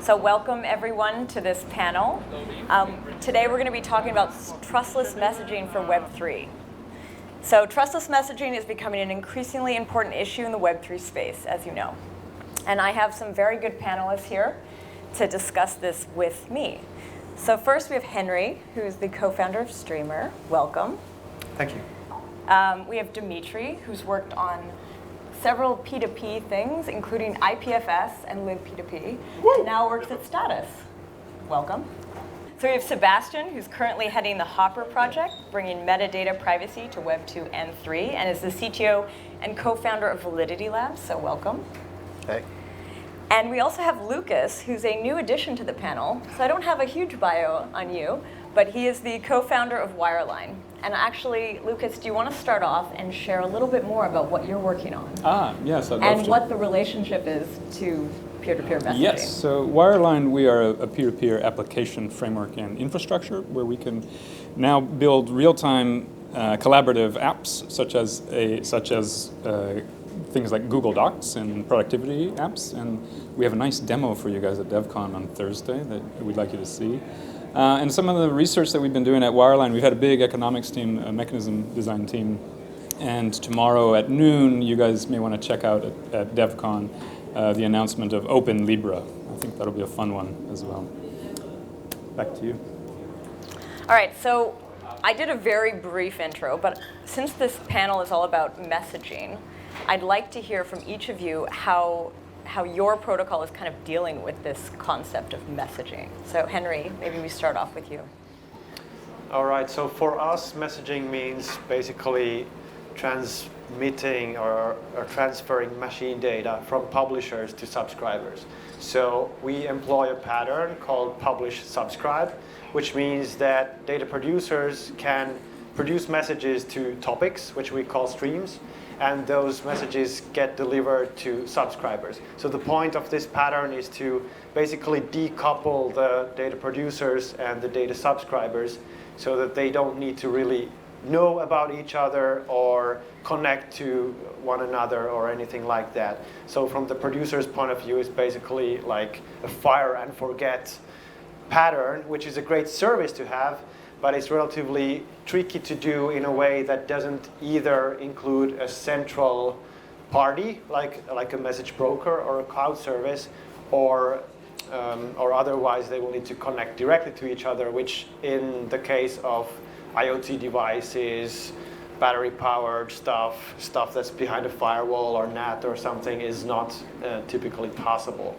So welcome everyone to this panel. Today we're going to be talking about trustless messaging for Web3. So trustless messaging is becoming an increasingly important issue in the Web3 space, as you know. And I have some very good panelists here to discuss this with me. So first we have Henry, who's the co-founder of Streamr. Welcome. Thank you. We have Dmitriy, who's worked on several P2P things, including IPFS and libp2p, and now works at Status. Welcome. So we have Sebastian, who's currently heading the HOPR project, bringing metadata privacy to Web 2 and 3, and is the CTO and co-founder of Validity Labs, so welcome. Hey. And we also have Lucas, who's a new addition to the panel. So I don't have a huge bio on you, but he is the co-founder of Wireline. And actually, Lucas, do you want to start off and share a little bit more about what you're working on? Yes, I'd love and to. what the relationship is to peer-to-peer messaging. Yes, so Wireline, we are a peer-to-peer application framework and infrastructure where we can now build real-time collaborative apps such as things like Google Docs and productivity apps. And we have a nice demo for you guys at DevCon on Thursday that we'd like you to see. And some of the research that we've been doing at Wireline, we've had a big economics team, a mechanism design team, and tomorrow at noon, you guys may want to check out at DevCon the announcement of Open Libra. I think that'll be a fun one as well. Back to you. All right, so I did a very brief intro, but since this panel is all about messaging, I'd like to hear from each of you how your protocol is kind of dealing with this concept of messaging. So Henry, maybe we start off with you. All right, so for us, messaging means basically transmitting or transferring machine data from publishers to subscribers. So we employ a pattern called publish subscribe, which means that data producers can produce messages to topics, which we call streams, and those messages get delivered to subscribers. So the point of this pattern is to basically decouple the data producers and the data subscribers so that they don't need to really know about each other or connect to one another or anything like that. So from the producer's point of view, it's basically like a fire and forget pattern, which is a great service to have, but it's relatively tricky to do in a way that doesn't either include a central party, like a message broker or a cloud service, or otherwise they will need to connect directly to each other, which in the case of IoT devices, battery-powered stuff that's behind a firewall or NAT or something is not typically possible.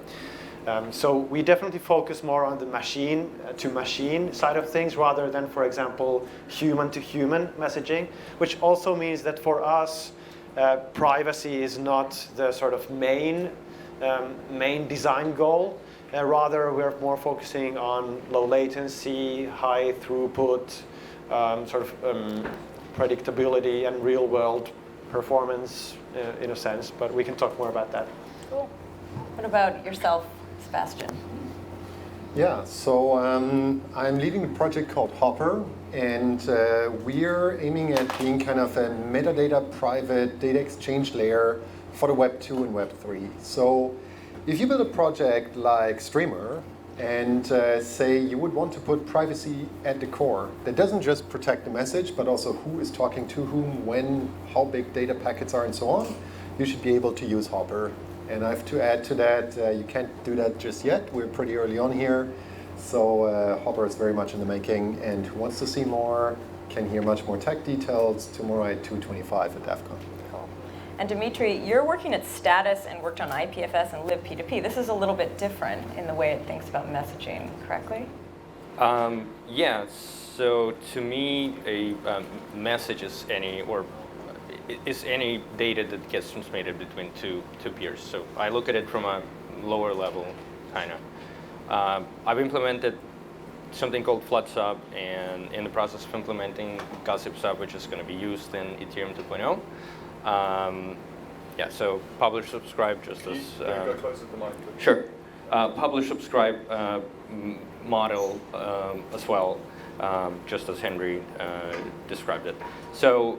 So we definitely focus more on the machine-to-machine side of things rather than, for example, human-to-human messaging, which also means that for us, privacy is not the sort of main design goal. Rather, we're more focusing on low latency, high throughput, predictability and real-world performance in a sense, but we can talk more about that. Cool. What about yourself, Sebastian? Yeah, so I'm leading a project called HOPR, and we're aiming at being kind of a metadata private data exchange layer for the Web 2 and Web 3. So if you build a project like Streamr and say you would want to put privacy at the core, that doesn't just protect the message, but also who is talking to whom, when, how big data packets are, and so on, you should be able to use HOPR. And I have to add to that, you can't do that just yet. We're pretty early on here. So HOPR is very much in the making. And who wants to see more can hear much more tech details tomorrow at 2:25 at DevCon. Cool. And Dmitriy, you're working at Status and worked on IPFS and libp2p. This is a little bit different in the way it thinks about messaging, correctly? Yeah, so to me, a message is any data that gets transmitted between two peers. So I look at it from a lower level, kind of. I've implemented something called FloodSub, and in the process of implementing GossipSub, which is going to be used in Ethereum 2.0. Yeah, so publish subscribe just as. Go closer to the mic. Sure. Publish subscribe model as well, just as Henry described it. So.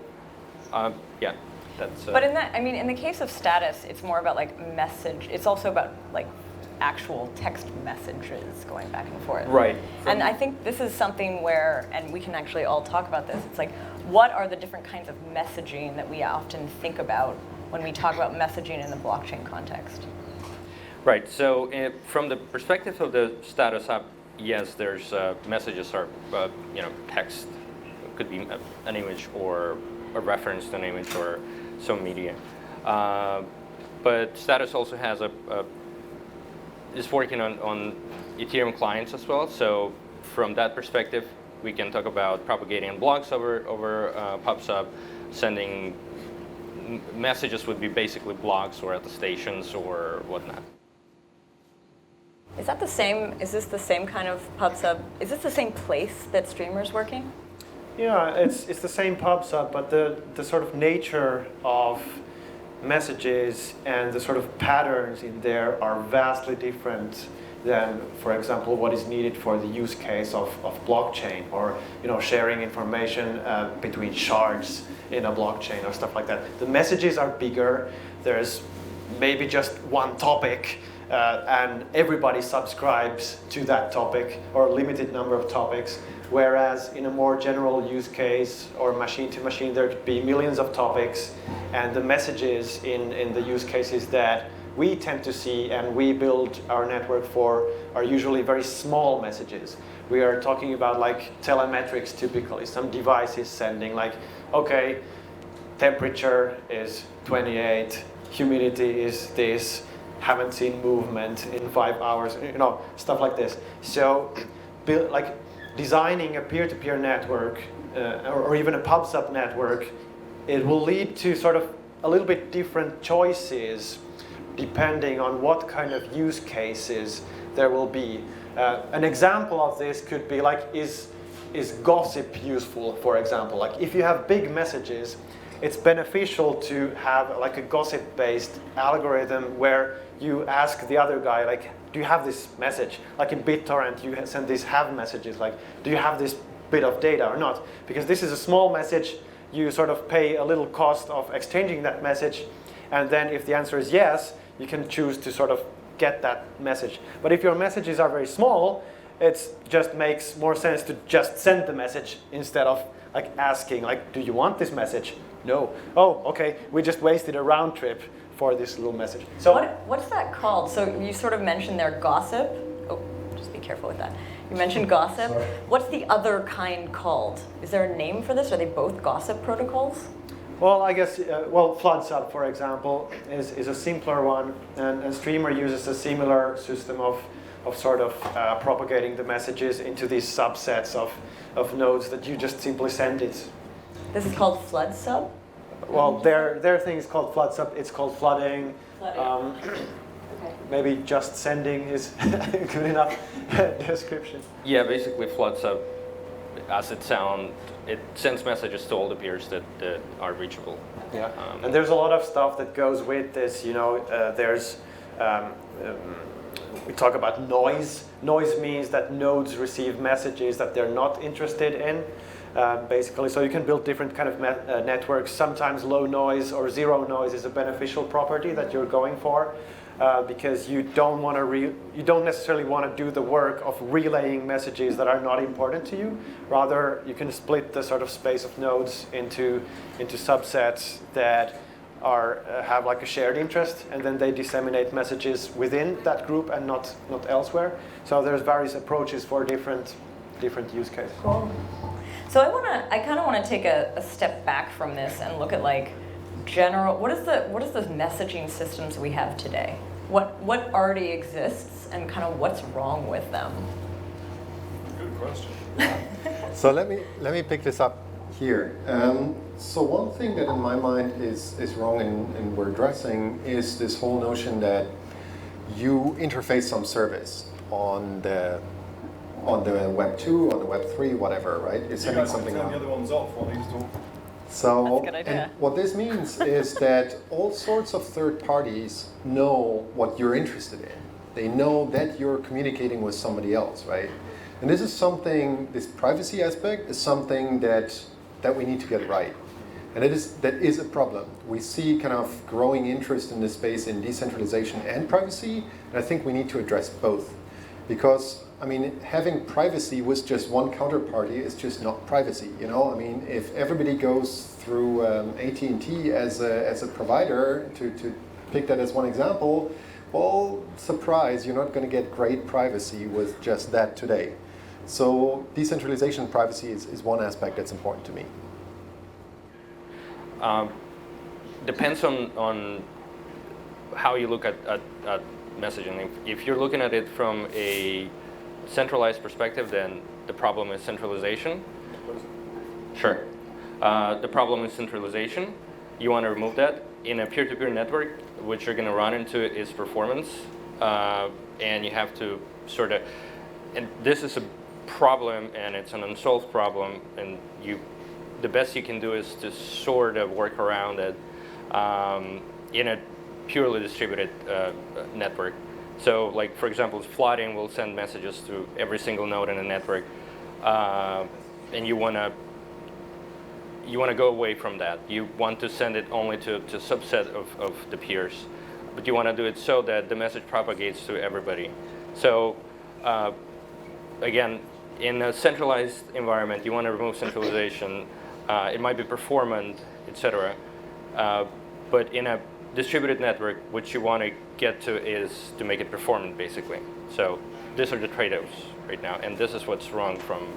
Yeah, that's. But in that, I mean, in the case of Status, it's more about like message. It's also about like actual text messages going back and forth. Right. And I think this is something where, and we can actually all talk about this, it's like, what are the different kinds of messaging that we often think about when we talk about messaging in the blockchain context? Right. So from the perspective of the status app, yes, there's messages are text. It could be an image or a reference to an image or some media. But status also has is working on Ethereum clients as well. So from that perspective, we can talk about propagating blocks over PubSub, sending messages would be basically blocks or attestations or whatnot. Is that the same, is this the same kind of PubSub, is this the same place that Streamr's working? Yeah, it's the same PubSub, but the sort of nature of messages and the sort of patterns in there are vastly different than, for example, what is needed for the use case of blockchain, or sharing information between shards in a blockchain or stuff like that. The messages are bigger. There's maybe just one topic, and everybody subscribes to that topic, or a limited number of topics. Whereas in a more general use case or machine-to-machine, there'd be millions of topics, and the messages in the use cases that we tend to see and we build our network for are usually very small messages. We are talking about like telemetrics typically. Some device is sending like, okay, temperature is 28, humidity is this, haven't seen movement in 5 hours, stuff like this. So designing a peer-to-peer network or even a PubSub network, it will lead to sort of a little bit different choices depending on what kind of use cases there will be. An example of this could be like, is gossip useful, for example? Like if you have big messages, it's beneficial to have like a gossip-based algorithm where you ask the other guy, like, do you have this message? Like in BitTorrent, you send these have messages, like, do you have this bit of data or not? Because this is a small message, you sort of pay a little cost of exchanging that message, and then if the answer is yes, you can choose to sort of get that message. But if your messages are very small, it just makes more sense to just send the message instead of like asking, like, do you want this message? No. Oh, okay, we just wasted a round trip for this little message. So what's that called? So you sort of mentioned there gossip. Oh, just be careful with that. You mentioned gossip. Sorry. What's the other kind called? Is there a name for this? Are they both gossip protocols? Well, I guess, FloodSub, for example, is a simpler one, and Streamr uses a similar system of sort of propagating the messages into these subsets of nodes that you just simply send it. This is called FloodSub? Well, their thing is called FloodSub. It's called flooding. Okay. Maybe just sending is good enough description. Yeah, basically FloodSub, as it sounds, it sends messages to all the peers that are reachable. Yeah, and there's a lot of stuff that goes with this. There's we talk about noise. Noise means that nodes receive messages that they're not interested in. Basically, so you can build different kind of networks. Sometimes low noise or zero noise is a beneficial property that you're going for, because you don't necessarily want to do the work of relaying messages that are not important to you. Rather, you can split the sort of space of nodes into subsets that have like a shared interest, and then they disseminate messages within that group and not elsewhere. So there's various approaches for different use cases. Cool. So I kind of want to take a step back from this and look at like general, what is the messaging systems we have today? What already exists and kind of what's wrong with them? Good question. So let me pick this up here. So one thing that in my mind is wrong and we're addressing is this whole notion that you interface some service on the Web 2, on the Web 3, whatever, right? You're sending something turn out. the other ones off while these talk. So, That's a good idea. and what this means is that all sorts of third parties know what you're interested in. They know that you're communicating with somebody else, right? And this is something, this privacy aspect is something that we need to get right. And that is a problem. We see kind of growing interest in this space in decentralization and privacy, and I think we need to address both. Because, I mean, having privacy with just one counterparty is just not privacy, you know? I mean, if everybody goes through AT&T as a provider, to pick that as one example, well, surprise, you're not going to get great privacy with just that today. So decentralization and privacy is one aspect that's important to me. Depends on how you look at messaging. If you're looking at it from a centralized perspective, then the problem is centralization. Sure. The problem is centralization. You want to remove that. In a peer-to-peer network, what you're going to run into is performance. And you have to sort of, and this is a problem, and it's an unsolved problem, and the best you can do is to sort of work around it in a purely distributed network. So, like, for example, flooding will send messages to every single node in a network, and you want to go away from that. You want to send it only to a subset of the peers, but you want to do it so that the message propagates to everybody. So, again, in a centralized environment, you want to remove centralization. It might be performant, etc. But in a distributed network, what you want to get to is to make it performant, basically. So these are the trade-offs right now, and this is what's wrong from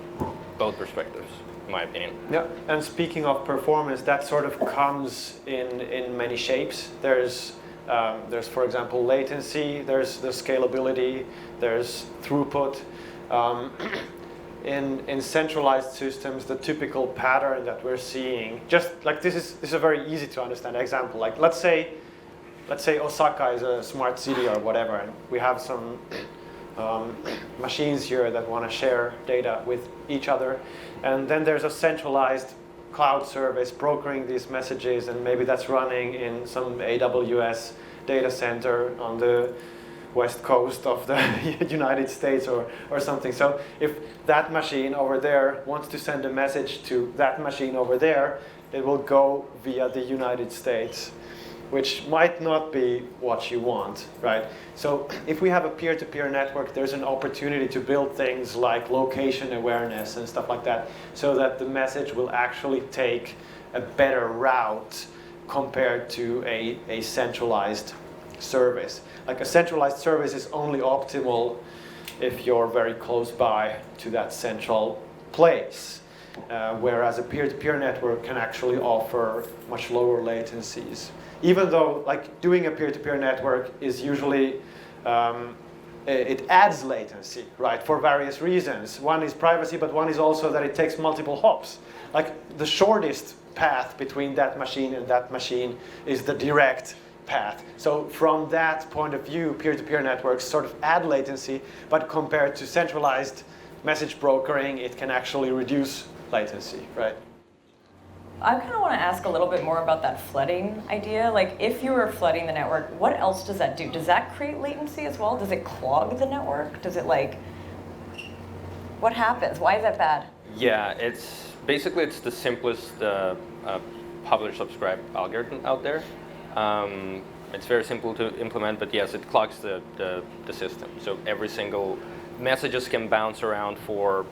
both perspectives, in my opinion. Yeah, and speaking of performance, that sort of comes in many shapes. There's, for example, latency, there's the scalability, there's throughput. In centralized systems, the typical pattern that we're seeing, just like this is a very easy to understand example. Like let's say Osaka is a smart city or whatever, and we have some machines here that want to share data with each other, and then there's a centralized cloud service brokering these messages, and maybe that's running in some AWS data center on the west coast of the United States or something. So if that machine over there wants to send a message to that machine over there, it will go via the United States, which might not be what you want, right? So if we have a peer-to-peer network, there's an opportunity to build things like location awareness and stuff like that, so that the message will actually take a better route compared to a centralized service. Like a centralized service is only optimal if you're very close by to that central place, whereas a peer-to-peer network can actually offer much lower latencies. Even though, like, doing a peer-to-peer network is usually, it adds latency, right, for various reasons. One is privacy, but one is also that it takes multiple hops. Like, the shortest path between that machine and that machine is the direct path. So from that point of view, peer-to-peer networks sort of add latency, but compared to centralized message brokering, it can actually reduce latency, right? I kind of want to ask a little bit more about that flooding idea. Like, if you were flooding the network, what else does that do? Does that create latency as well? Does it clog the network? Does it, like, what happens? Why is that bad? Yeah, it's the simplest publish-subscribe algorithm out there. It's very simple to implement, but yes, it clogs the system. So every single messages can bounce around for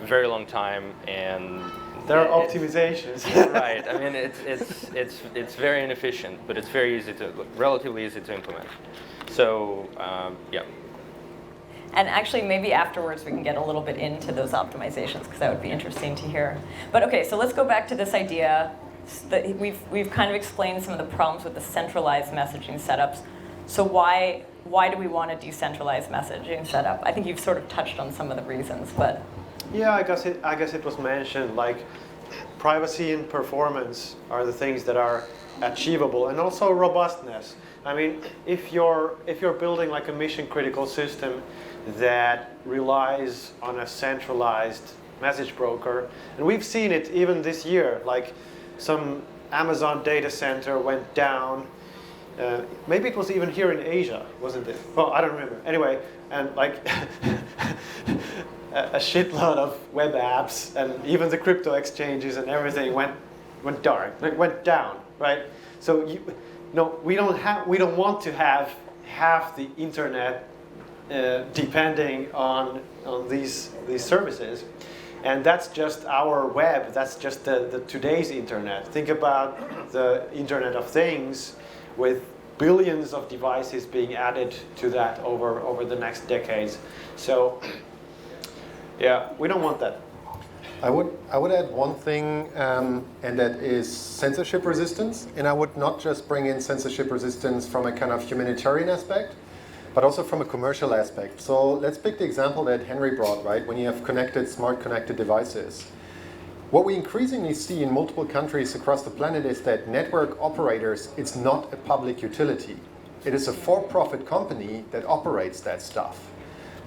a very long time, and there are optimizations. Right. I mean, it's very inefficient, but it's very easy relatively easy to implement. So yeah. And actually, maybe afterwards we can get a little bit into those optimizations, because that would be interesting to hear. But okay, so let's go back to this idea. That we've kind of explained some of the problems with the centralized messaging setups. So why do we want a decentralized messaging setup? I think you've sort of touched on some of the reasons, but yeah, I guess it was mentioned, like privacy and performance are the things that are achievable, and also robustness. I mean, if you're building like a mission critical system that relies on a centralized message broker, and we've seen it even this year, like some Amazon data center went down. Maybe it was even here in Asia, wasn't it? Well, I don't remember. Anyway, and like a shitload of web apps and even the crypto exchanges and everything went went dark, like went down, right? So we don't want to have half the internet depending on these services. And that's just our web, that's just the today's internet. Think about the Internet of Things with billions of devices being added to that over the next decades. So yeah, we don't want that. I would add one thing, and that is censorship resistance. And I would not just bring in censorship resistance from a kind of humanitarian aspect, but also from a commercial aspect. So let's pick the example that Henry brought, right? When you have smart connected devices. What we increasingly see in multiple countries across the planet is that network operators, it's not a public utility. It is a for-profit company that operates that stuff.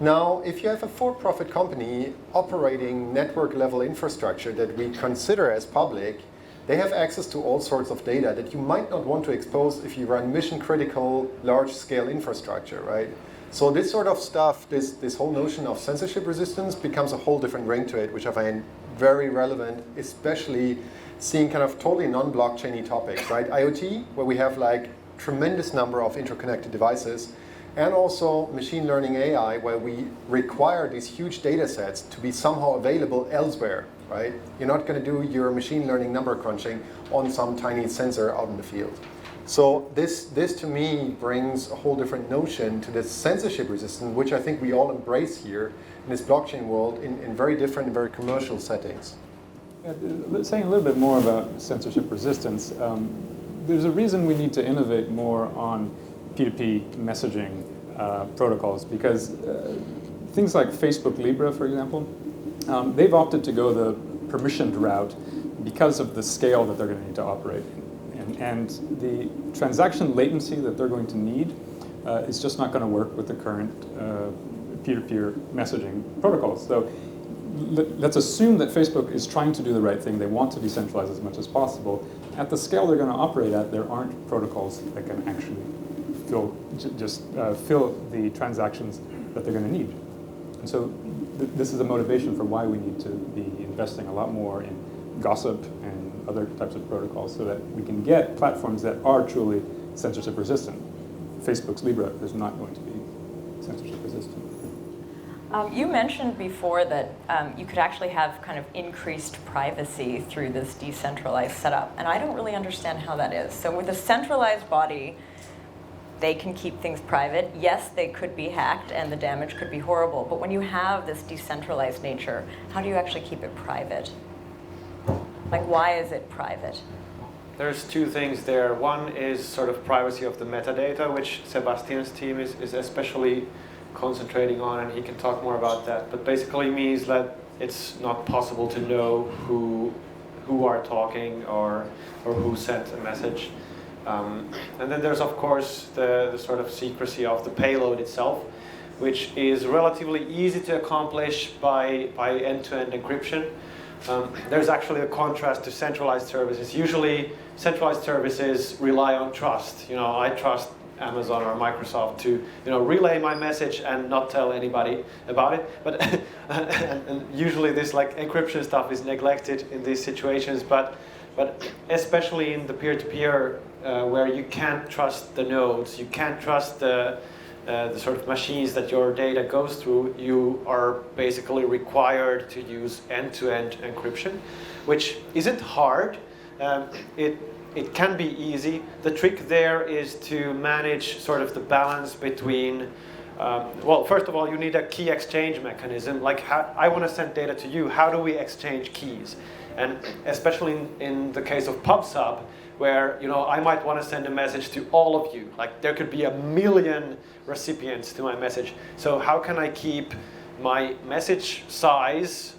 Now, if you have a for-profit company operating network-level infrastructure that we consider as public, they have access to all sorts of data that you might not want to expose if you run mission-critical, large-scale infrastructure, right? So this sort of stuff, this whole notion of censorship resistance becomes a whole different ring to it, which I find very relevant, especially seeing kind of totally non-blockchain-y topics, right? IoT, where we have like tremendous number of interconnected devices, and also machine learning AI, where we require these huge data sets to be somehow available elsewhere, right? You're not going to do your machine learning number crunching on some tiny sensor out in the field. So this to me brings a whole different notion to this censorship resistance, which I think we all embrace here in this blockchain world in very different and very commercial settings. Saying a little bit more about censorship resistance, there's a reason we need to innovate more on P2P messaging protocols, because things like Facebook Libra, for example, they've opted to go the permissioned route because of the scale that they're going to need to operate in. And the transaction latency that they're going to need is just not going to work with the current peer-to-peer messaging protocols. So let's assume that Facebook is trying to do the right thing. They want to decentralize as much as possible. At the scale they're going to operate at, there aren't protocols that can actually fill the transactions that they're going to need. And so this is a motivation for why we need to be investing a lot more in gossip and other types of protocols so that we can get platforms that are truly censorship resistant. Facebook's Libra is not going to be censorship resistant. You mentioned before that you could actually have kind of increased privacy through this decentralized setup, and I don't really understand how that is. So with a centralized body, they can keep things private. Yes, they could be hacked and the damage could be horrible, but when you have this decentralized nature, how do you actually keep it private? Like, why is it private? There's two things there. One is sort of privacy of the metadata, which Sebastian's team is especially concentrating on, and he can talk more about that. But basically means that it's not possible to know who are talking or who sent a message. And then there's, of course, the sort of secrecy of the payload itself, which is relatively easy to accomplish by end-to-end encryption. There's actually a contrast to centralized services. Usually, centralized services rely on trust. I trust Amazon or Microsoft to relay my message and not tell anybody about it. But and usually this like encryption stuff is neglected in these situations. But especially in the peer-to-peer where you can't trust the nodes, you can't trust the sort of machines that your data goes through, you are basically required to use end-to-end encryption, which isn't hard. It can be easy. The trick there is to manage sort of the balance between, well, first of all, you need a key exchange mechanism. Like, I want to send data to you. How do we exchange keys? And especially in the case of PubSub, where I might want to send a message to all of you. Like, there could be 1 million recipients to my message. So how can I keep my message size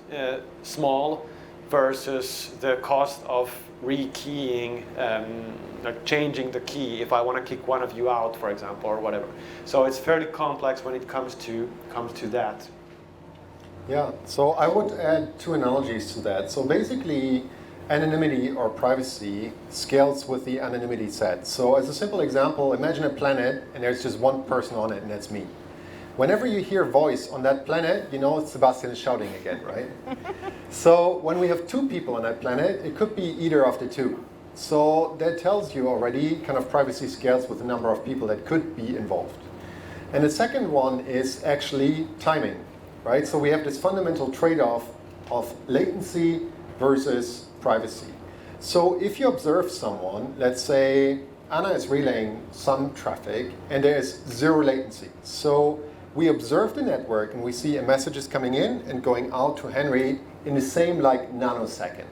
small versus the cost of rekeying, like changing the key if I want to kick one of you out, for example, or whatever. So it's fairly complex when it comes to that. Yeah, so I would add two analogies to that. So basically, anonymity or privacy scales with the anonymity set. So as a simple example, imagine a planet and there's just one person on it, and that's me. Whenever you hear voice on that planet, you know Sebastian is shouting again, right? So when we have 2 people on that planet, it could be either of the 2. So that tells you already kind of privacy scales with the number of people that could be involved. And the second one is actually timing, right? So we have this fundamental trade-off of latency versus privacy. So if you observe someone, let's say Anna is relaying some traffic and there is 0 latency. So we observe the network and we see a message is coming in and going out to Henry in the same like nanosecond.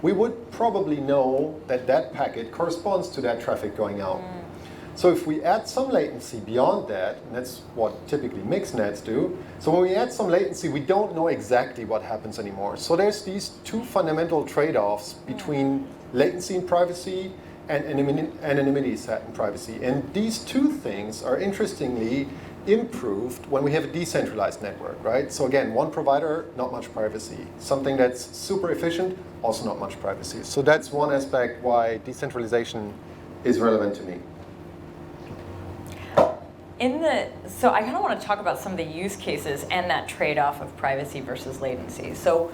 We would probably know that that packet corresponds to that traffic going out. So if we add some latency beyond that, and that's what typically mixed nets do, so when we add some latency, we don't know exactly what happens anymore. So there's these 2 fundamental trade-offs between latency and privacy and anonymity set and privacy. And these 2 things are interestingly improved when we have a decentralized network, right? So again, one provider, not much privacy. Something that's super efficient, also not much privacy. So that's one aspect why decentralization is relevant to me. So I kind of want to talk about some of the use cases and that trade-off of privacy versus latency. So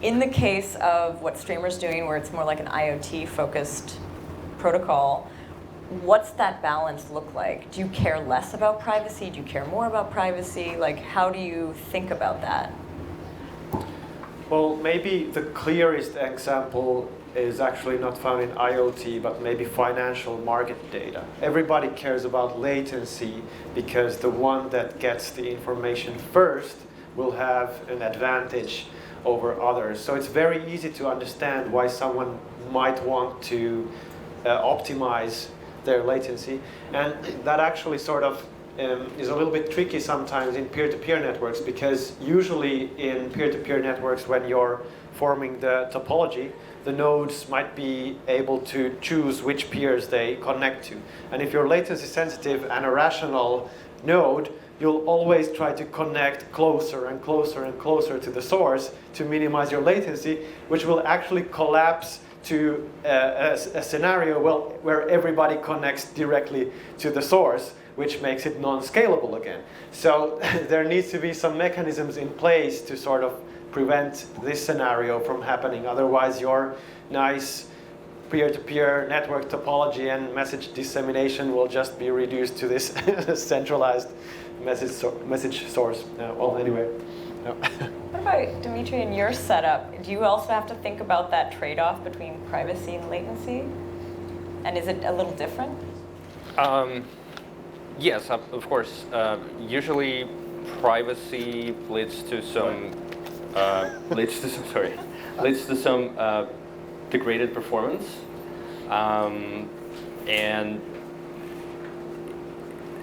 in the case of what Streamr's doing, where it's more like an IoT-focused protocol, what's that balance look like? Do you care less about privacy? Do you care more about privacy? Like, how do you think about that? Well, maybe the clearest example is actually not found in IoT, but maybe financial market data. Everybody cares about latency because the one that gets the information first will have an advantage over others. So it's very easy to understand why someone might want to optimize their latency. And that actually sort of is a little bit tricky sometimes in peer-to-peer networks, because usually in peer-to-peer networks, when you're forming the topology, the nodes might be able to choose which peers they connect to. And if you're latency sensitive and a rational node, you'll always try to connect closer and closer and closer to the source to minimize your latency, which will actually collapse to a scenario where everybody connects directly to the source, which makes it non-scalable again. So there needs to be some mechanisms in place to sort of prevent this scenario from happening. Otherwise, your nice peer-to-peer network topology and message dissemination will just be reduced to this centralized message source. Well, anyway. No. What about, Dmitry, in your setup? Do you also have to think about that trade-off between privacy and latency? And is it a little different? Yes, of course. Usually, privacy leads to some degraded performance, and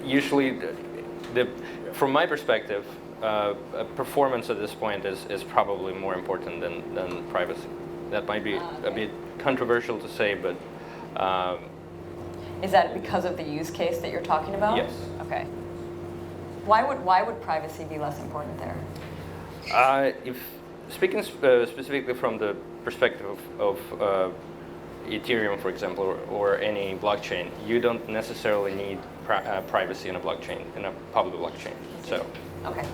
usually, from my perspective, performance at this point is probably more important than privacy. That might be a bit controversial to say, but. Is that because of the use case that you're talking about? Yes. Okay. Why would privacy be less important there? If speaking specifically from the perspective of Ethereum, for example, or any blockchain, you don't necessarily need privacy in a blockchain, in a public blockchain. So. Okay.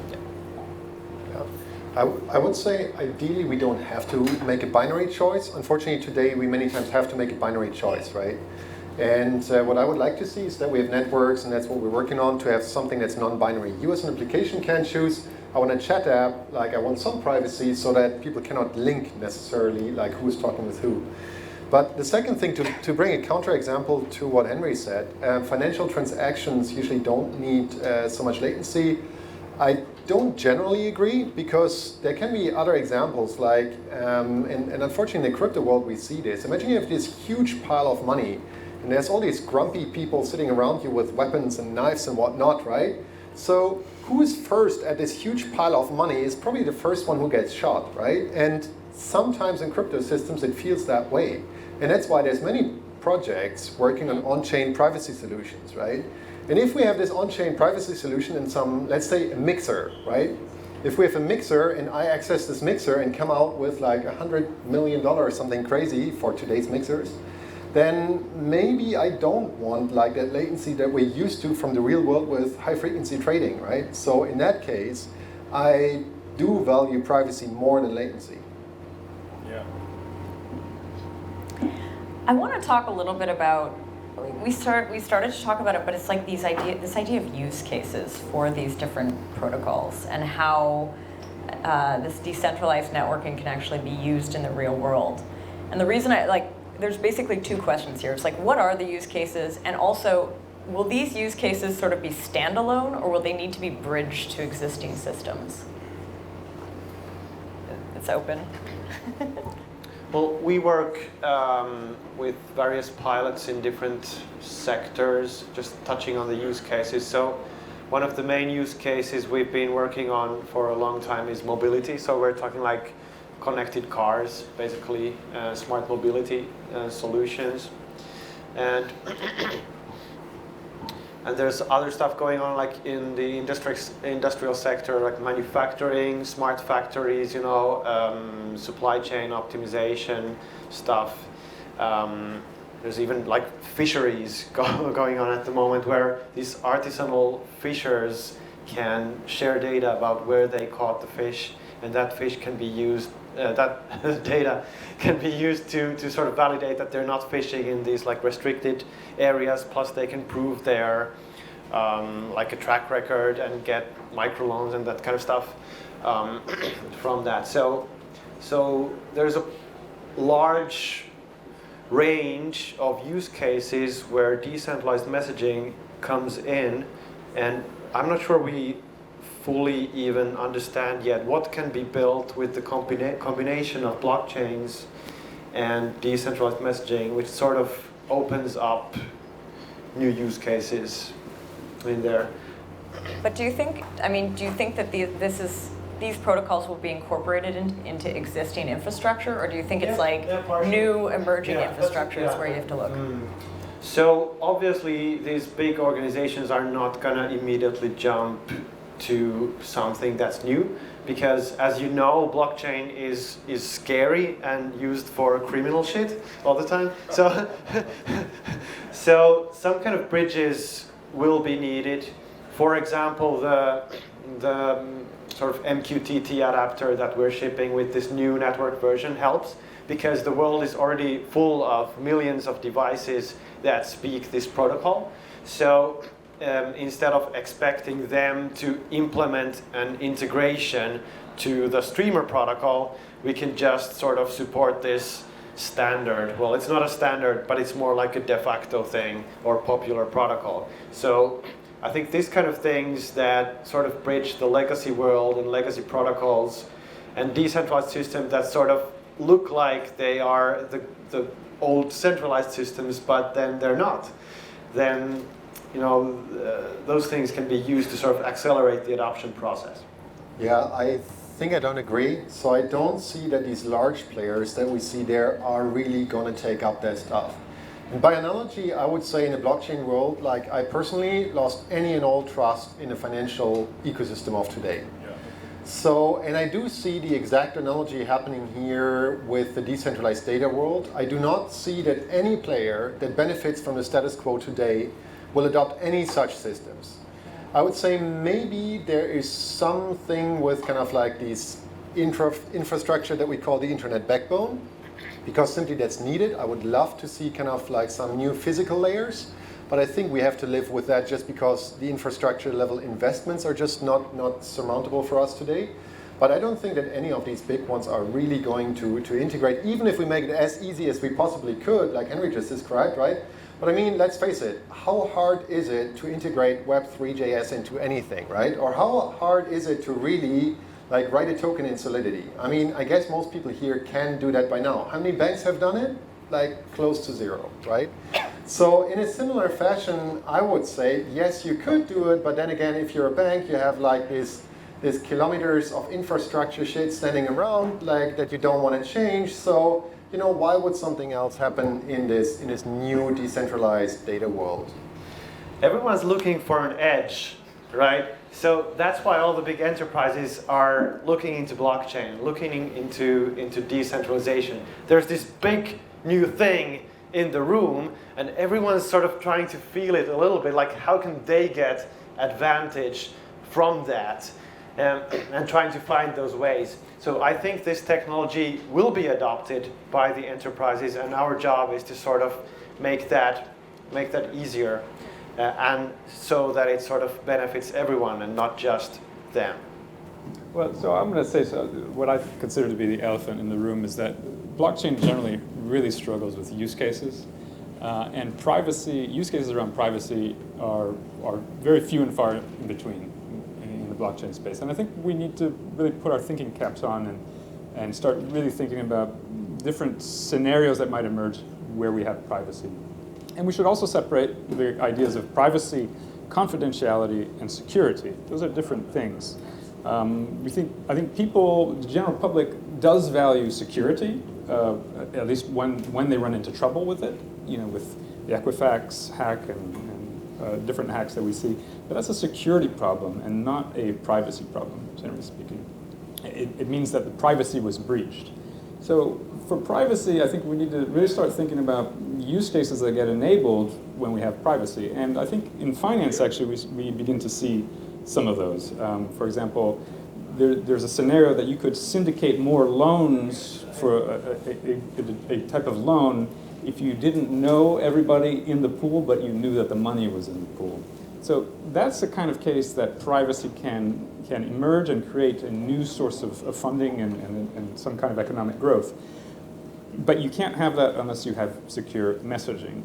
Yeah. I would say ideally we don't have to make a binary choice. Unfortunately today we many times have to make a binary choice, right? And what I would like to see is that we have networks, and that's what we're working on, to have something that's non-binary. You as an application can choose, I want a chat app, like I want some privacy so that people cannot link necessarily, like who's talking with who. But the second thing, to bring a counterexample to what Henry said, financial transactions usually don't need so much latency. I don't generally agree, because there can be other examples, like, and unfortunately in the crypto world we see this. Imagine you have this huge pile of money, and there's all these grumpy people sitting around you with weapons and knives and whatnot, right? So who is first at this huge pile of money is probably the first one who gets shot, right? And sometimes in crypto systems it feels that way. And that's why there's many projects working on on-chain privacy solutions, right? And if we have this on-chain privacy solution in some, let's say a mixer, right? If we have a mixer and I access this mixer and come out with like $100 million or something crazy for today's mixers, then maybe I don't want like that latency that we're used to from the real world with high frequency trading, right? So in that case, I do value privacy more than latency. Yeah. I want to talk a little bit about, we started to talk about it, but it's like this idea of use cases for these different protocols and how this decentralized networking can actually be used in the real world. And the reason there's basically two questions here. It's like, what are the use cases? And also, will these use cases sort of be standalone, or will they need to be bridged to existing systems? It's open. Well, we work with various pilots in different sectors, just touching on the use cases. So one of the main use cases we've been working on for a long time is mobility. So we're talking like connected cars, basically smart mobility solutions. And there's other stuff going on like in the industrial sector, like manufacturing, smart factories, supply chain optimization stuff. There's even like fisheries going on at the moment where these artisanal fishers can share data about where they caught the fish, and that fish can be used, that data can be used to sort of validate that they're not fishing in these like restricted areas, plus they can prove their like a track record and get microloans and that kind of stuff from that. So there's a large range of use cases where decentralized messaging comes in, and I'm not sure we fully even understand yet what can be built with the combination of blockchains and decentralized messaging, which sort of opens up new use cases in there. But do you think that these protocols will be incorporated into existing infrastructure, or do you think it's new emerging infrastructures where you have to look? So obviously these big organizations are not going to immediately jump to something that's new, because as you know, blockchain is scary and used for criminal shit all the time. So some kind of bridges will be needed. For example, the sort of MQTT adapter that we're shipping with this new network version helps, because the world is already full of millions of devices that speak this protocol. So instead of expecting them to implement an integration to the Streamr protocol, we can just sort of support this standard. Well, it's not a standard, but it's more like a de facto thing or popular protocol. So I think these kind of things that sort of bridge the legacy world and legacy protocols and decentralized systems that sort of look like they are the old centralized systems, but then they're not. Then those things can be used to sort of accelerate the adoption process. Yeah, I think I don't agree. So I don't see that these large players that we see there are really going to take up that stuff. And by analogy, I would say in the blockchain world, like I personally lost any and all trust in the financial ecosystem of today. So, and I do see the exact analogy happening here with the decentralized data world. I do not see that any player that benefits from the status quo today will adopt any such systems. I would say maybe there is something with kind of like these infrastructure that we call the internet backbone, because simply that's needed. I would love to see kind of like some new physical layers, but I think we have to live with that just because the infrastructure level investments are just not surmountable for us today. But I don't think that any of these big ones are really going to integrate, even if we make it as easy as we possibly could, like Henry just described, right? But I mean, let's face it, how hard is it to integrate Web3.js into anything, right? Or how hard is it to really like write a token in Solidity? I mean, I guess most people here can do that by now. How many banks have done it? Like close to zero, right? So in a similar fashion, I would say, yes, you could do it, but then again, if you're a bank, you have like this kilometers of infrastructure shit standing around like that you don't want to change. So why would something else happen in this new decentralized data world? Everyone's looking for an edge, right? So that's why all the big enterprises are looking into blockchain, looking into decentralization. There's this big new thing, in the room, and everyone's sort of trying to feel it a little bit, like how can they get advantage from that, and trying to find those ways. So I think this technology will be adopted by the enterprises, and our job is to sort of make that easier, and so that it sort of benefits everyone and not just them. Well, so I'm going to say what I consider to be the elephant in the room is that blockchain generally really struggles with use cases. And privacy, use cases around privacy are very few and far in between in the blockchain space. And I think we need to really put our thinking caps on and start really thinking about different scenarios that might emerge where we have privacy. And we should also separate the ideas of privacy, confidentiality, and security. Those are different things. I think people, the general public, does value security, at least when they run into trouble with it, with the Equifax hack and different hacks that we see. But that's a security problem and not a privacy problem, generally speaking. It means that the privacy was breached. So for privacy, I think we need to really start thinking about use cases that get enabled when we have privacy. And I think in finance, actually, we begin to see some of those. For example, there's a scenario that you could syndicate more loans for a type of loan if you didn't know everybody in the pool, but you knew that the money was in the pool. So that's the kind of case that privacy can emerge and create a new source of funding and some kind of economic growth. But you can't have that unless you have secure messaging.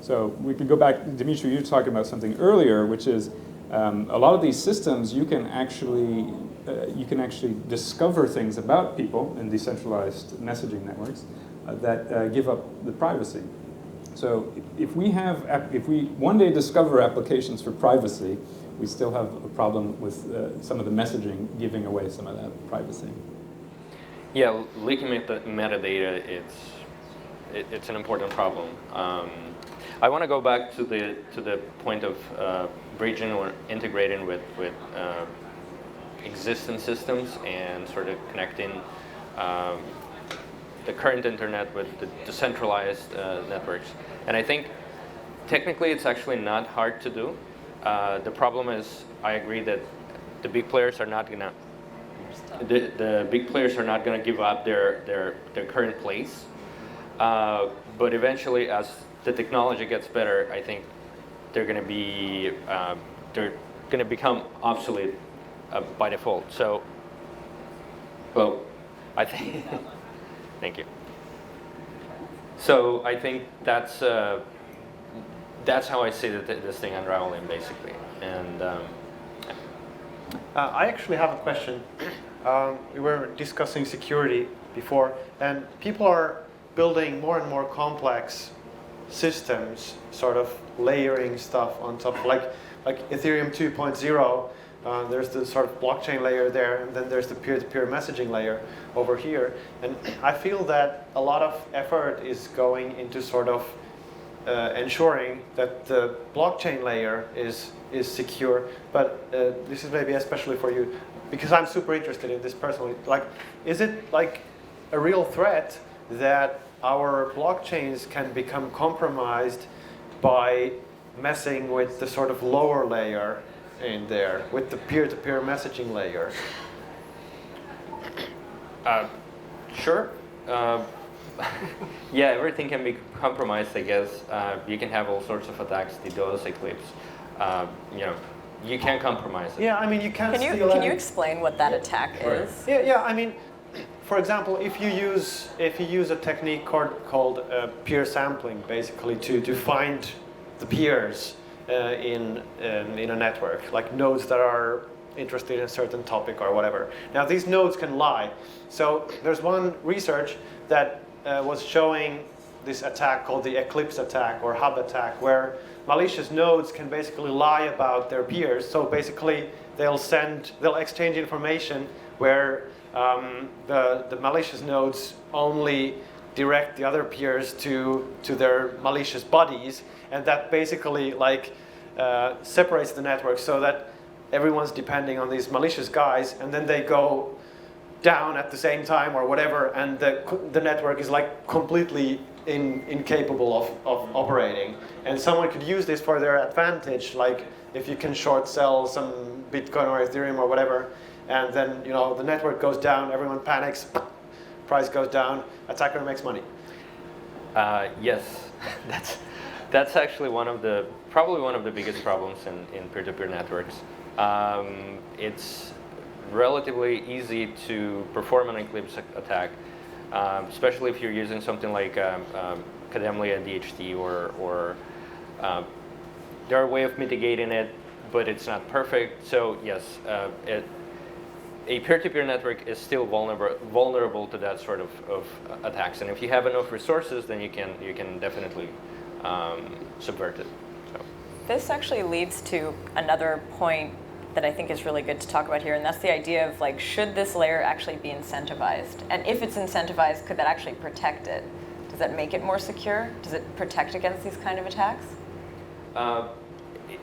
So we can go back, Dmitry, you were talking about something earlier, which is a lot of these systems you can actually discover things about people in decentralized messaging networks that give up the privacy. So if we one day discover applications for privacy, we still have a problem with some of the messaging giving away some of that privacy. Yeah, leaking metadata, it's an important problem. I want to go back to the point of bridging or integrating with existing systems and sort of connecting the current internet with the decentralized networks. And I think technically it's actually not hard to do. The problem is, I agree that the big players are not gonna give up their current place. But eventually, as the technology gets better, I think they're gonna become obsolete by default. So, well, I think. Thank you. So I think that's how I see this thing unraveling, basically. And I actually have a question. We were discussing security before, and people are building more and more complex systems, sort of layering stuff on top, like Ethereum 2.0. There's the sort of blockchain layer there, and then there's the peer-to-peer messaging layer over here. And I feel that a lot of effort is going into sort of ensuring that the blockchain layer is secure. But this is maybe especially for you, because I'm super interested in this personally. Like, is it like a real threat that our blockchains can become compromised by messing with the sort of lower layer in there, with the peer-to-peer messaging layer? Sure. Yeah, everything can be compromised, I guess. You can have all sorts of attacks, DDoS, Eclipse. You can compromise it. Yeah, I mean, you can't steal. Can you explain what that attack is? Yeah. I mean, for example, if you use a technique called peer sampling, basically to find the peers in a network, like nodes that are interested in a certain topic or whatever. Now, these nodes can lie. So there's one research that was showing this attack called the Eclipse attack or Hub attack, where malicious nodes can basically lie about their peers. So basically, they'll exchange information where the malicious nodes only direct the other peers to their malicious buddies, and that basically separates the network so that everyone's depending on these malicious guys, and then they go down at the same time or whatever, and the network is like completely incapable of operating. And someone could use this for their advantage, like if you can short sell some Bitcoin or Ethereum or whatever, and then the network goes down, everyone panics, price goes down, attacker makes money. Yes, that's actually probably one of the biggest problems in peer-to-peer networks. It's relatively easy to perform an eclipse attack, especially if you're using something like Kademlia DHT or there are ways of mitigating it, but it's not perfect. So yes, a peer-to-peer network is still vulnerable to that sort of attacks. And if you have enough resources, then you can definitely subvert it. So. This actually leads to another point that I think is really good to talk about here, and that's the idea of like, should this layer actually be incentivized? And if it's incentivized, could that actually protect it? Does that make it more secure? Does it protect against these kind of attacks?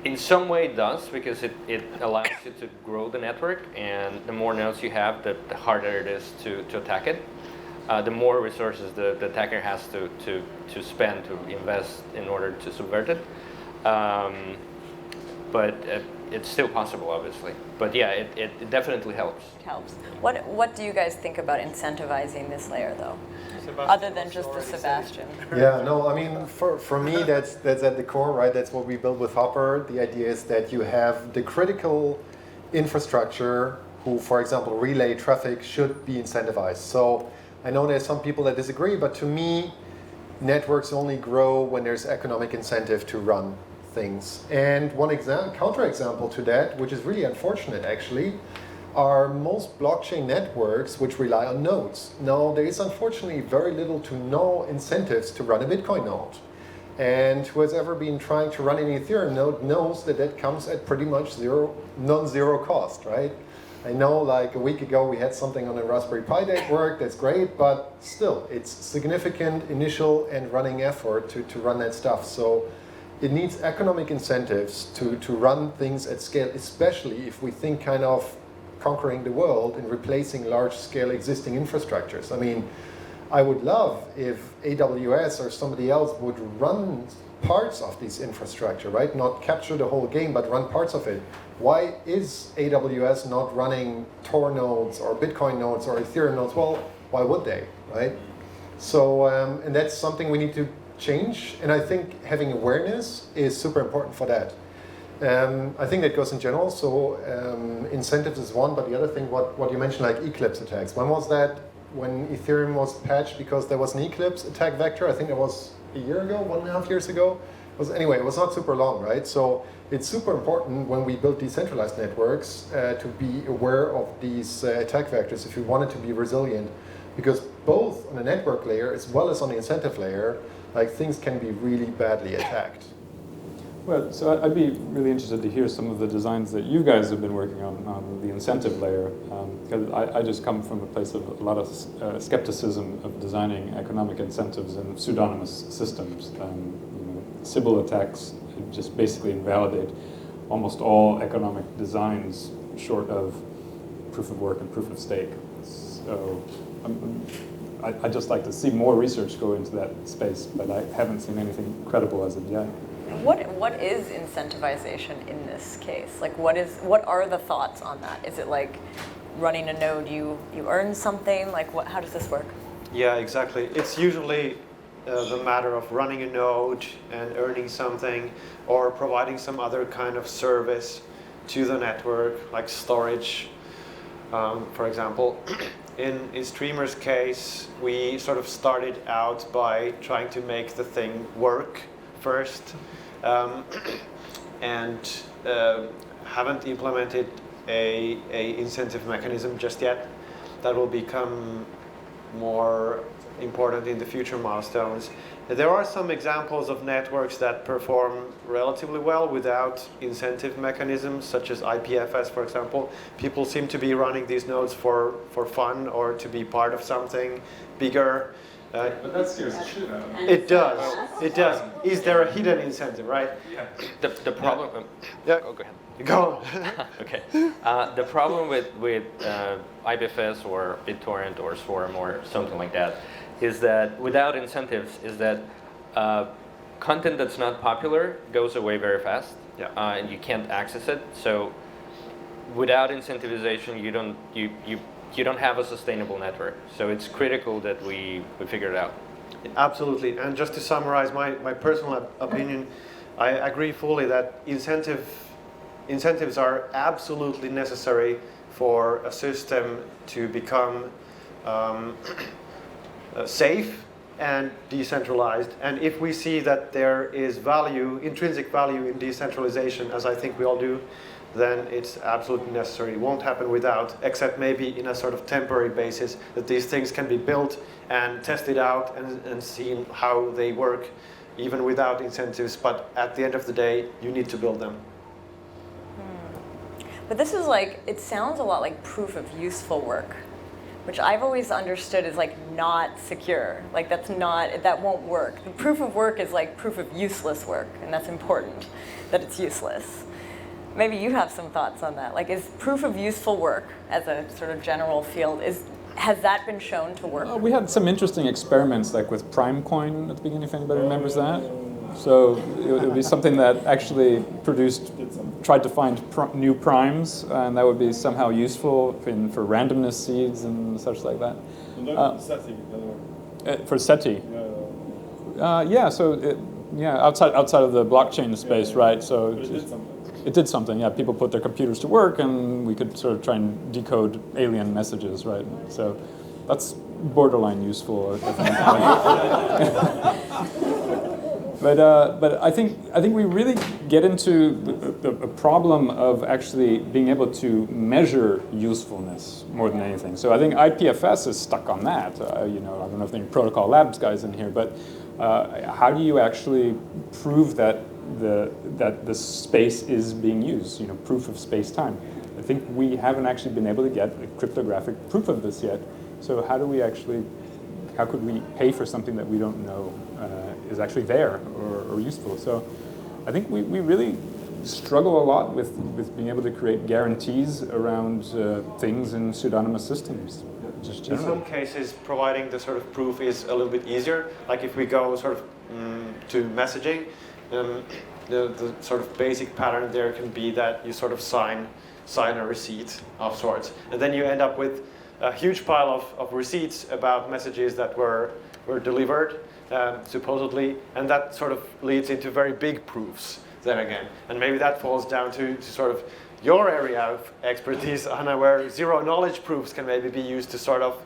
In some way it does, because it allows you to grow the network, and the more nodes you have, the harder it is to attack it. The more resources the attacker has to spend, to invest in order to subvert it. But it's still possible, obviously. But yeah, it definitely helps. It helps. What do you guys think about incentivizing this layer, though? Sebastian, Other than just the Sebastian. Yeah, no, I mean, for me, that's at the core, right? That's what we built with HOPR. The idea is that you have the critical infrastructure who, for example, relay traffic should be incentivized. So I know there's some people that disagree, but to me, networks only grow when there's economic incentive to run things. And one counterexample to that, which is really unfortunate actually, are most blockchain networks which rely on nodes. Now, there is unfortunately very little to no incentives to run a Bitcoin node. And who has ever been trying to run an Ethereum node knows that that comes at pretty much non-zero cost, right? I know like a week ago we had something on a Raspberry Pi network, that's great, but still, it's significant initial and running effort to run that stuff. So it needs economic incentives to run things at scale, especially if we think kind of conquering the world and replacing large-scale existing infrastructures. I mean, I would love if AWS or somebody else would run parts of this infrastructure, right? Not capture the whole game, but run parts of it. Why is AWS not running Tor nodes or Bitcoin nodes or Ethereum nodes? Well, why would they, right? So, and that's something we need to change. And I think having awareness is super important for that. I think that goes in general. So incentives is one, but the other thing, what you mentioned, like eclipse attacks. When was that? When Ethereum was patched because there was an eclipse attack vector? I think it was a year ago, 1.5 years ago. Anyway, it was not super long, right? So it's super important when we build decentralized networks to be aware of these attack vectors if you want it to be resilient. Because both on the network layer as well as on the incentive layer, like things can be really badly attacked. Well, so I'd be really interested to hear some of the designs that you guys have been working on the incentive layer, because I just come from a place of a lot of skepticism of designing economic incentives in pseudonymous systems. Sybil attacks just basically invalidate almost all economic designs short of proof of work and proof of stake. So I'd just like to see more research go into that space, but I haven't seen anything credible as of yet. What is incentivization in this case? Like, what are the thoughts on that? Is it like running a node, you earn something? Like, how does this work? Yeah, exactly. It's usually the matter of running a node and earning something, or providing some other kind of service to the network, like storage, for example. In Streamr's case, we sort of started out by trying to make the thing work first, and haven't implemented a incentive mechanism just yet. That will become more important in the future milestones. There are some examples of networks that perform relatively well without incentive mechanisms, such as IPFS, for example. People seem to be running these nodes for fun or to be part of something bigger. But that scares the shit out of me. It does. It does. Is there a hidden incentive, right? Yeah. The problem. Yeah. Oh, go ahead. Go on. Okay. The problem with IPFS or BitTorrent or Swarm or something like that is that without incentives, is that content that's not popular goes away very fast, and you can't access it. So without incentivization, you don't have a sustainable network. So it's critical that we figure it out. Absolutely. And just to summarize my personal opinion, I agree fully that incentives are absolutely necessary for a system to become safe and decentralized. And if we see that there is value, intrinsic value in decentralization, as I think we all do, then it's absolutely necessary. It won't happen without, except maybe in a sort of temporary basis, that these things can be built and tested out and seen how they work, even without incentives. But at the end of the day, you need to build them. But this is like, it sounds a lot like proof of useful work, which I've always understood is like not secure. Like that won't work. The proof of work is like proof of useless work, and that's important, that it's useless. Maybe you have some thoughts on that. Like, is proof of useful work as a sort of general field, has that been shown to work? We had some interesting experiments, like with Primecoin at the beginning, if anybody remembers that. So it would be something that actually tried to find new primes, and that would be somehow useful for randomness seeds and such like that. For SETI. Outside of the blockchain space, right? So it did something, yeah. People put their computers to work, and we could sort of try and decode alien messages, right? So that's borderline useful, I think. But I think we really get into a problem of actually being able to measure usefulness more than anything. So I think IPFS is stuck on that. I don't know if there are any protocol labs guys in here, but how do you actually prove that the space is being used? Proof of space-time. I think we haven't actually been able to get a cryptographic proof of this yet. So how could we pay for something that we don't know is actually there or useful? So I think we really struggle a lot with being able to create guarantees around things in pseudonymous systems. Just in some cases, providing the sort of proof is a little bit easier. Like if we go sort of to messaging, the sort of basic pattern there can be that you sort of sign a receipt of sorts, and then you end up with a huge pile of receipts about messages that were delivered, supposedly, and that sort of leads into very big proofs then again. And maybe that falls down to sort of your area of expertise, Anna, where zero-knowledge proofs can maybe be used to sort of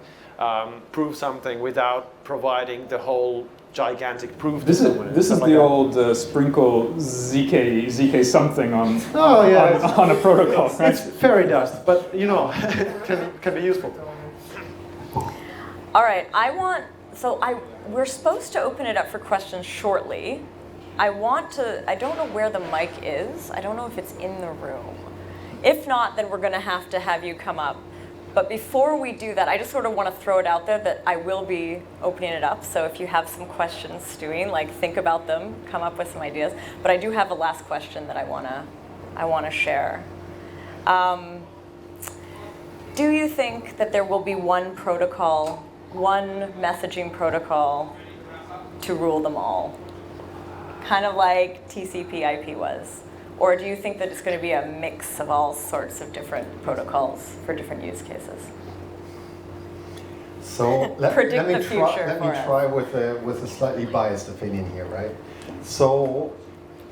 prove something without providing the whole gigantic proof. This is the old sprinkle ZK something on a protocol. It's fairy dust, but can be useful. All right, we're supposed to open it up for questions shortly. I don't know where the mic is. I don't know if it's in the room. If not, then we're going to have you come up. But before we do that, I just sort of want to throw it out there that I will be opening it up. So if you have some questions stewing, think about them, come up with some ideas. But I do have a last question that I want to share. Do you think that there will be one protocol, one messaging protocol to rule them all? Kind of like TCP/IP was. Or do you think that it's going to be a mix of all sorts of different protocols for different use cases? So let me try with a slightly biased opinion here, right? So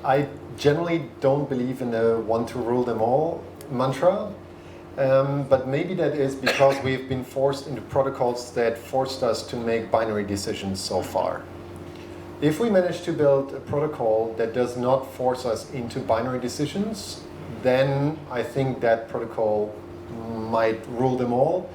I generally don't believe in the one to rule them all mantra, but maybe that is because we've been forced into protocols that forced us to make binary decisions so far. If we manage to build a protocol that does not force us into binary decisions, then I think that protocol might rule them all.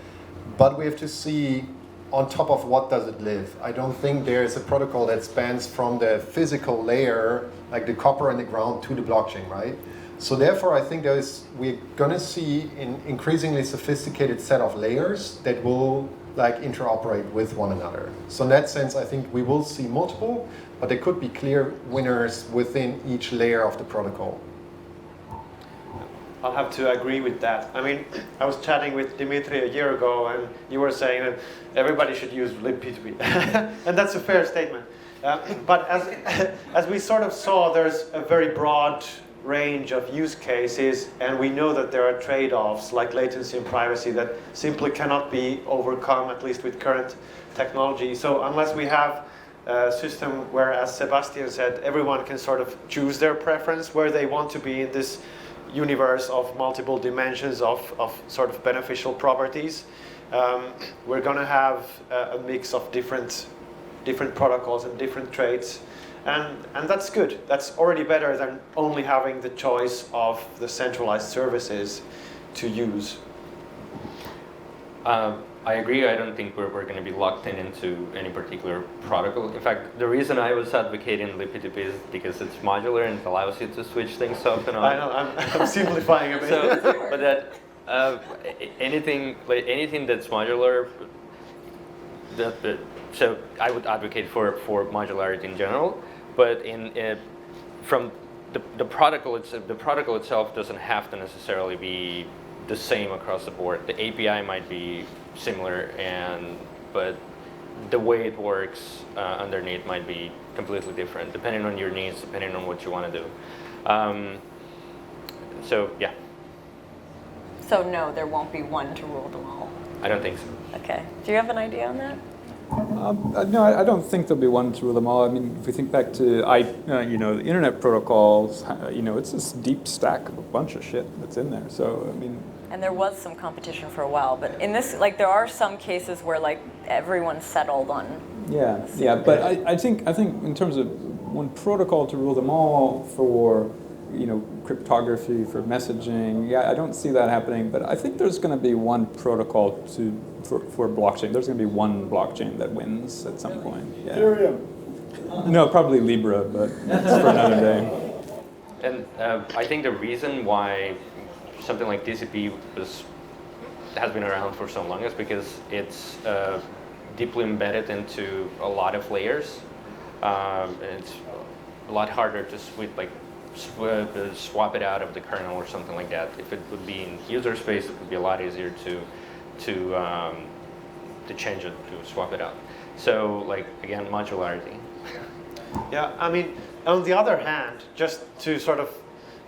But we have to see on top of what does it live. I don't think there is a protocol that spans from the physical layer, like the copper and the ground, to the blockchain, right? So therefore, I think we're going to see an increasingly sophisticated set of layers that will interoperate with one another. So in that sense, I think we will see multiple, but there could be clear winners within each layer of the protocol. I'll have to agree with that. I mean, I was chatting with Dmitriy a year ago, and you were saying that everybody should use libp2p, and that's a fair statement. But as we sort of saw, there's a very broad range of use cases, and we know that there are trade-offs like latency and privacy that simply cannot be overcome, at least with current technology. So unless we have a system where, as Sebastian said, everyone can sort of choose their preference where they want to be in this universe of multiple dimensions of sort of beneficial properties, we're going to have a mix of different protocols and different traits. And that's good. That's already better than only having the choice of the centralized services to use. I agree. I don't think we're going to be locked into any particular protocol. In fact, the reason I was advocating libp2p is because it's modular and it allows you to switch things off and on. I know, I'm simplifying a bit. So, but that anything that's modular, so I would advocate for modularity in general. But from the protocol itself doesn't have to necessarily be the same across the board. The API might be similar, but the way it works underneath might be completely different, depending on your needs, depending on what you want to do. So yeah. So no, there won't be one to rule them all. I don't think so. Okay. Do you have an idea on that? No, I don't think there'll be one to rule them all. I mean, if we think back to the internet protocols, it's this deep stack of a bunch of shit that's in there. So I mean. And there was some competition for a while, but in this, like, there are some cases where like everyone settled on. Yeah, but I think in terms of one protocol to rule them all for cryptography, for messaging, I don't see that happening. But I think there's going to be one protocol for blockchain. There's going to be one blockchain that wins at some point. Yeah. Ethereum. No, probably Libra, but it's for another day. And I think the reason why something like TCP has been around for so long is because it's deeply embedded into a lot of layers. And it's a lot harder to swap it out of the kernel or something like that. If it would be in user space, it would be a lot easier to change it, to swap it out. So, like, again, modularity. Yeah, I mean, on the other hand, just to sort of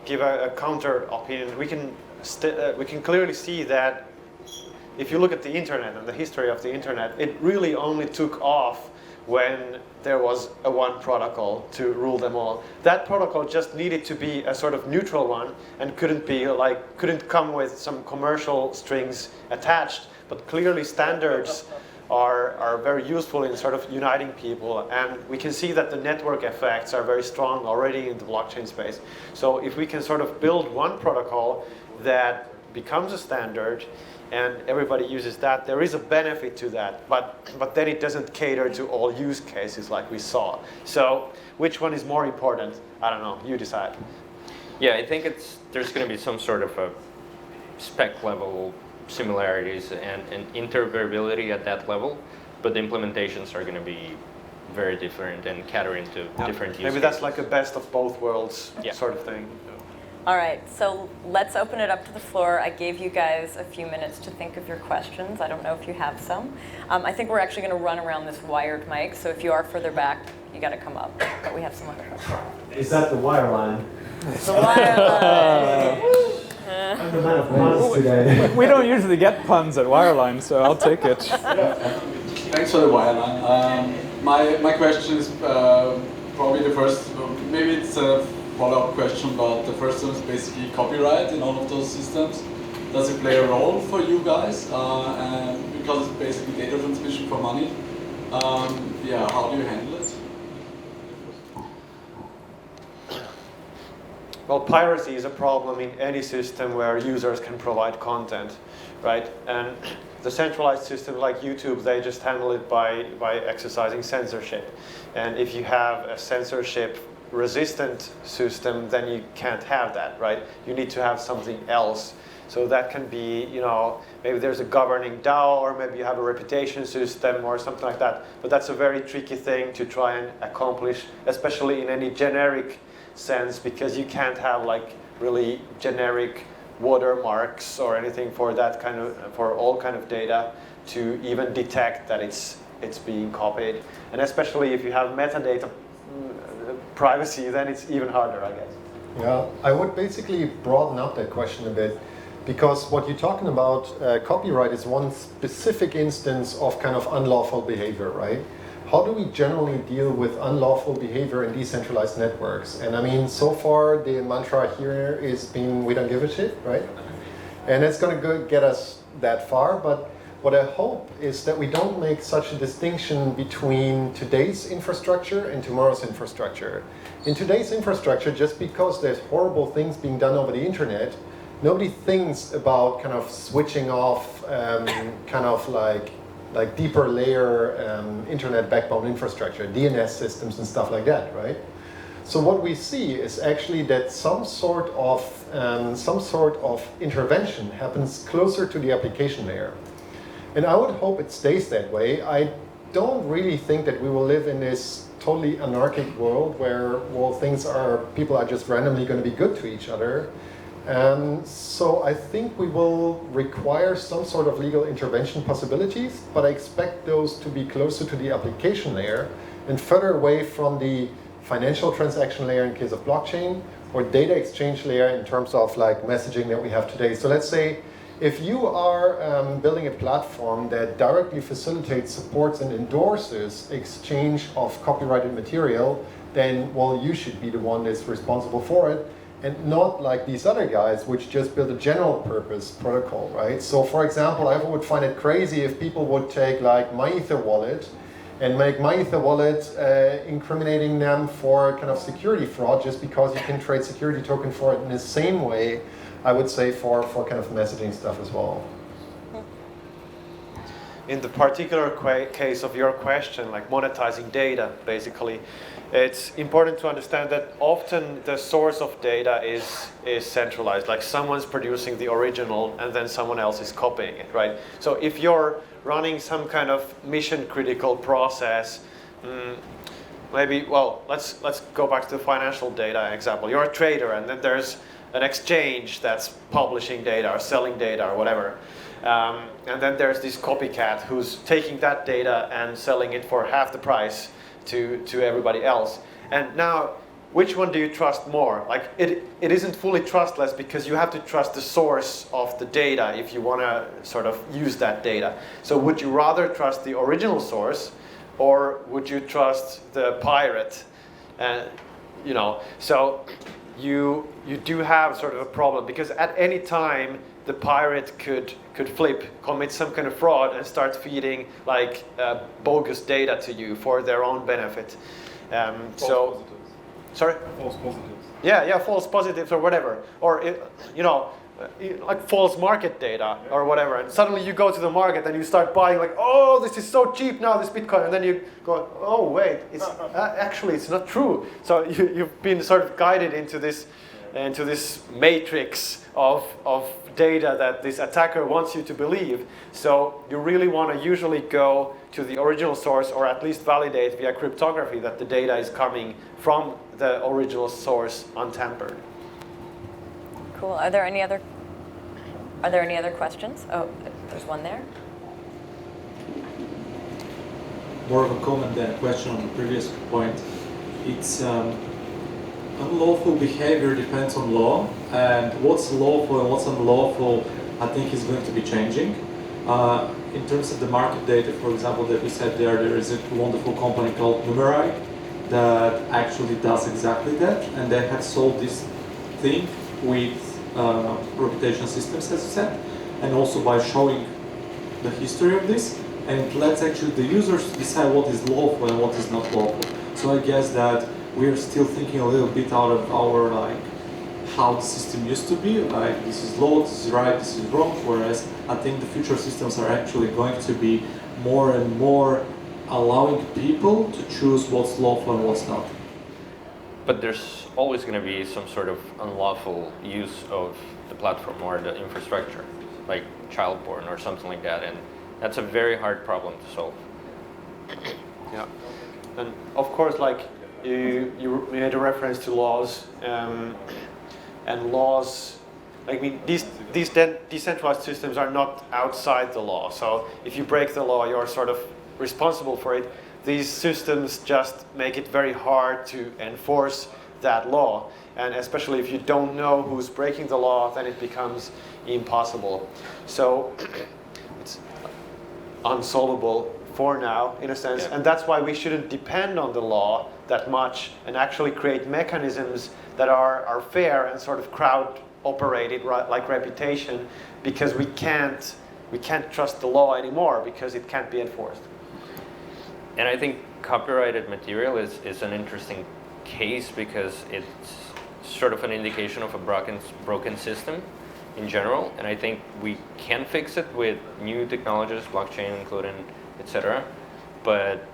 give a counter opinion, we can clearly see that if you look at the internet and the history of the internet, it really only took off when there was a one protocol to rule them all. That protocol just needed to be a sort of neutral one and couldn't come with some commercial strings attached. But clearly standards are very useful in sort of uniting people, and we can see that the network effects are very strong already in the blockchain space. So if we can sort of build one protocol that becomes a standard and everybody uses that, there is a benefit to that, but then it doesn't cater to all use cases like we saw. So which one is more important? I don't know, you decide. Yeah, I think there's going to be some sort of a spec level similarities and interoperability at that level, but the implementations are going to be very different and catering to different use Maybe cases. that's like a best of both worlds sort of thing. All right, so let's open it up to the floor. I gave you guys a few minutes to think of your questions. I don't know if you have some. I think we're actually going to run around this wired mic, so if you are further back, you got to come up. But we have some other questions. Is that the wire line? The wire line. I'm the man of puns today. We don't usually get puns at Wireline, so I'll take it. Thanks for the Wireline. My question is probably the first, maybe it's a follow-up question, but the first one is basically copyright in all of those systems. Does it play a role for you guys? And because it's basically data transmission for money. How do you handle it? Well, piracy is a problem in any system where users can provide content, right? And the centralized system like YouTube, they just handle it by exercising censorship. And if you have a censorship resistant system, then you can't have that, right? You need to have something else. So that can be, maybe there's a governing DAO, or maybe you have a reputation system or something like that. But that's a very tricky thing to try and accomplish, especially in any generic sense, because you can't have like really generic watermarks or anything for that kind of, for all kind of data to even detect that it's being copied. And especially if you have metadata privacy, then it's even harder, I guess. Yeah, I would basically broaden up that question a bit, because what you're talking about, copyright is one specific instance of kind of unlawful behavior, right? How do we generally deal with unlawful behavior in decentralized networks? And I mean, so far the mantra here is being, we don't give a shit, right? And it's going to get us that far, but what I hope is that we don't make such a distinction between today's infrastructure and tomorrow's infrastructure. In today's infrastructure, just because there's horrible things being done over the internet, nobody thinks about kind of switching off kind of like deeper layer internet backbone infrastructure, DNS systems and stuff like that, right? So what we see is actually that some sort of intervention happens closer to the application layer. And I would hope it stays that way. I don't really think that we will live in this totally anarchic world where, well, people are just randomly going to be good to each other. So I think we will require some sort of legal intervention possibilities, but I expect those to be closer to the application layer and further away from the financial transaction layer in case of blockchain, or data exchange layer in terms of like messaging that we have today. So let's say if you are building a platform that directly facilitates, supports, and endorses exchange of copyrighted material, then, well, you should be the one that's responsible for it, and not like these other guys which just build a general purpose protocol, right? So for example, I would find it crazy if people would take like my Ether wallet and make my Ether wallet incriminating them for kind of security fraud just because you can trade security token for it in the same way, I would say, for kind of messaging stuff as well. In the particular case of your question, like monetizing data, basically, it's important to understand that often the source of data is centralized. Like someone's producing the original and then someone else is copying it, right? So if you're running some kind of mission-critical process, maybe, well, let's go back to the financial data example. You're a trader and then there's an exchange that's publishing data or selling data or whatever. And then there's this copycat who's taking that data and selling it for half the price to everybody else. And now, which one do you trust more? Like, it isn't fully trustless because you have to trust the source of the data if you want to sort of use that data. So would you rather trust the original source, or would you trust the pirate? You know, so you do have sort of a problem, because at any time the pirate could flip, commit some kind of fraud, and start feeding like bogus data to you for their own benefit. Positives. Sorry? False positives. Yeah, false positives or whatever, or you know, like false market data or whatever. And suddenly you go to the market and you start buying, like, oh, this is so cheap now, this Bitcoin, and then you go, oh wait, it's actually it's not true. So you've been sort of guided into this matrix of data that this attacker wants you to believe. So you really want to usually go to the original source, or at least validate via cryptography that the data is coming from the original source untampered. Cool. Are there any other questions? Oh, there's one there. More of a comment than a question on the previous point. It's unlawful behavior depends on law, and what's lawful and what's unlawful, I think, is going to be changing. In terms of the market data, for example, that we said there is a wonderful company called Numerai that actually does exactly that, and they have solved this thing with reputation systems, as you said, and also by showing the history of this, and lets actually the users decide what is lawful and what is not lawful. So I guess that we are still thinking a little bit out of our, like, how the system used to be, like, this is law, this is right, this is wrong, whereas I think the future systems are actually going to be more and more allowing people to choose what's lawful and what's not. But there's always going to be some sort of unlawful use of the platform or the infrastructure, like child porn or something like that, and that's a very hard problem to solve. Yeah, and of course, like you made a reference to laws, and laws I mean, these decentralized systems are not outside the law. So if you break the law, you're sort of responsible for it. These systems just make it very hard to enforce that law. And especially if you don't know who's breaking the law, then it becomes impossible. So it's unsolvable for now, in a sense. Yeah. And that's why we shouldn't depend on the law that much and actually create mechanisms that are fair and sort of crowd operated, like reputation, because we can't trust the law anymore because it can't be enforced. And I think copyrighted material is an interesting case because it's sort of an indication of a broken system in general. And I think we can fix it with new technologies, blockchain including, etc. But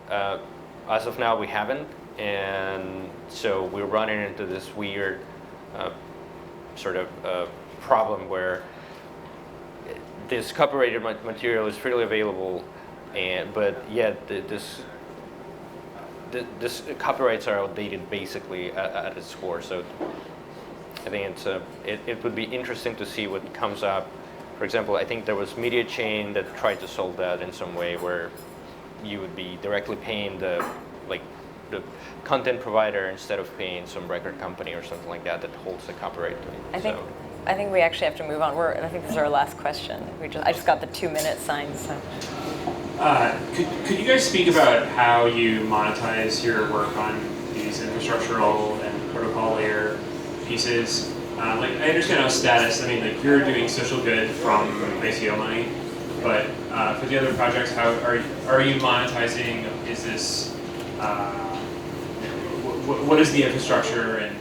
as of now, we haven't. And so we're running into this weird sort of problem where this copyrighted material is freely available, but yet this copyrights are outdated basically at its core. So I think it would be interesting to see what comes up. For example, I think there was Media Chain that tried to solve that in some way where you would be directly paying the content provider instead of paying some record company or something like that holds the copyright. I think we actually have to move on. I think this is our last question. I just got the 2-minute sign. So. Could you guys speak about how you monetize your work on these infrastructural and protocol layer pieces? Like I understand how status. I mean, like you're doing social good from ICO money, but for the other projects, how are you monetizing? Is this what is the infrastructure and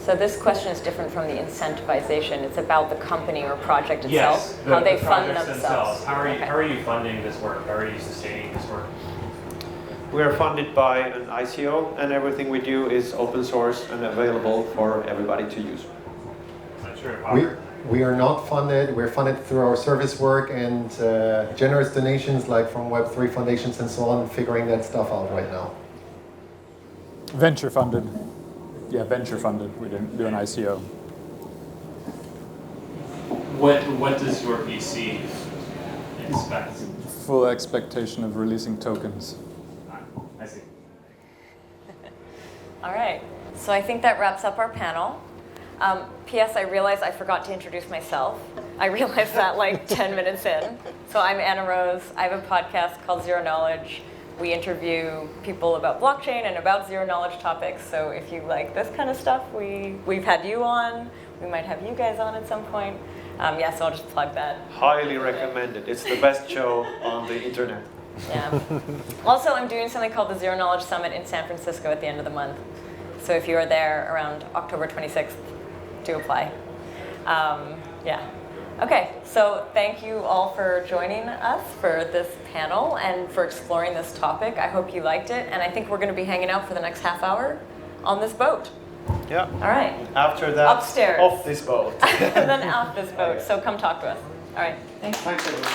So this question is different from the incentivization. It's about the company or project itself, how they fund themselves. How are you funding this work? How are you sustaining this work? We are funded by an ICO, and everything we do is open source and available for everybody to use. That's true. We are not funded. We're funded through our service work and generous donations like from Web3 foundations and so on, figuring that stuff out right now. Venture funded. Yeah, venture funded. We didn't do an ICO. What does your VC expect? Full expectation of releasing tokens. I see. All right. So I think that wraps up our panel. P.S. I realized I forgot to introduce myself. I realized that like 10 minutes in. So I'm Anna Rose. I have a podcast called Zero Knowledge. We interview people about blockchain and about zero knowledge topics. So if you like this kind of stuff, we've had you on. We might have you guys on at some point. Yeah, so I'll just plug that. Highly recommended. It's the best show on the internet. Yeah. Also, I'm doing something called the Zero Knowledge Summit in San Francisco at the end of the month. So if you are there around October 26th, do apply. Yeah. Okay, so thank you all for joining us for this panel and for exploring this topic. I hope you liked it, and I think we're going to be hanging out for the next half hour on this boat. Yeah. All right. After that, upstairs. off this boat. And then off this boat. So come talk to us. All right. Thanks. Thanks, everyone.